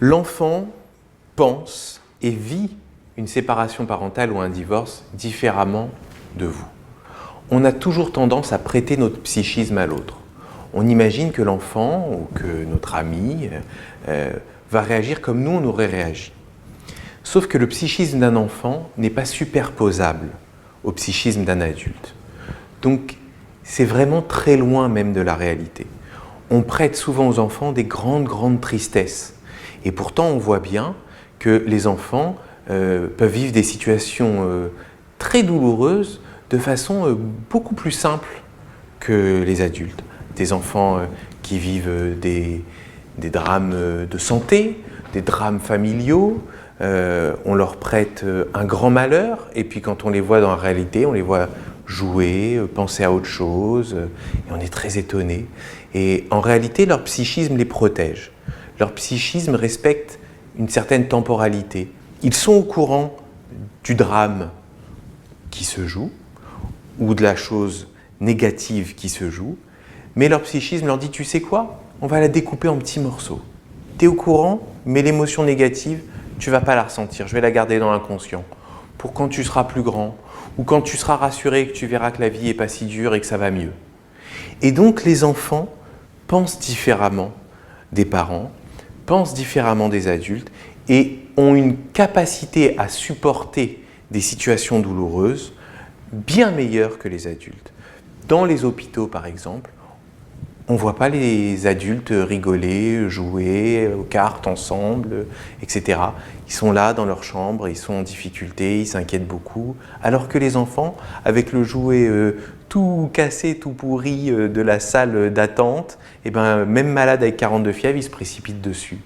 L'enfant pense et vit une séparation parentale ou un divorce différemment de vous. On a toujours tendance à prêter notre psychisme à l'autre. On imagine que l'enfant ou que notre ami va réagir comme nous on aurait réagi. Sauf que le psychisme d'un enfant n'est pas superposable au psychisme d'un adulte. Donc c'est vraiment très loin même de la réalité. On prête souvent aux enfants des grandes tristesses. Et pourtant on voit bien que les enfants peuvent vivre des situations très douloureuses de façon beaucoup plus simple que les adultes. Des enfants qui vivent des drames de santé, des drames familiaux, on leur prête un grand malheur et puis quand on les voit dans la réalité, on les voit jouer, penser à autre chose et on est très étonné. Et en réalité, leur psychisme les protège. Leur psychisme respecte une certaine temporalité. Ils sont au courant du drame qui se joue ou de la chose négative qui se joue, mais leur psychisme leur dit, tu sais quoi, on va la découper en petits morceaux. Tu es au courant, mais l'émotion négative, tu ne vas pas la ressentir, je vais la garder dans l'inconscient. Pour quand tu seras plus grand, ou quand tu seras rassuré que tu verras que la vie n'est pas si dure et que ça va mieux. Et donc les enfants pensent différemment des parents, pensent différemment des adultes, et ont une capacité à supporter des situations douloureuses bien meilleure que les adultes. Dans les hôpitaux, par exemple, on ne voit pas les adultes rigoler, jouer aux cartes ensemble, etc. Ils sont là dans leur chambre, ils sont en difficulté, ils s'inquiètent beaucoup. Alors que les enfants, avec le jouet tout cassé, tout pourri de la salle d'attente, eh ben, même malade avec 42 fièvres, il se précipite dessus.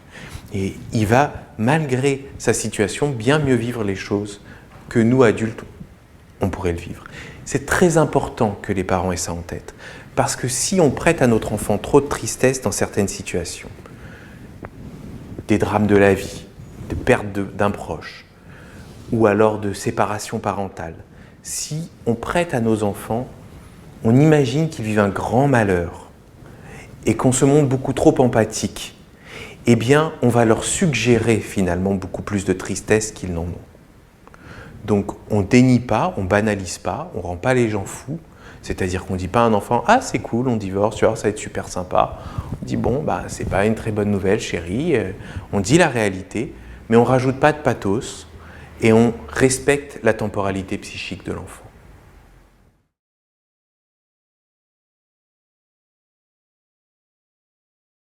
Et il va, malgré sa situation, bien mieux vivre les choses que nous, adultes, on pourrait le vivre. C'est très important que les parents aient ça en tête. Parce que si on prête à notre enfant trop de tristesse dans certaines situations, des drames de la vie, de perte d'un proche, ou alors de séparation parentale, si on prête à nos enfants, on imagine qu'ils vivent un grand malheur et qu'on se montre beaucoup trop empathique, eh bien, on va leur suggérer finalement beaucoup plus de tristesse qu'ils n'en ont. Donc, on ne dénie pas, on ne banalise pas, on ne rend pas les gens fous. C'est-à-dire qu'on ne dit pas à un enfant « Ah, c'est cool, on divorce, tu vois, ça va être super sympa. » On dit « Bon, bah, c'est pas une très bonne nouvelle, chérie. » On dit la réalité, mais on ne rajoute pas de pathos et on respecte la temporalité psychique de l'enfant.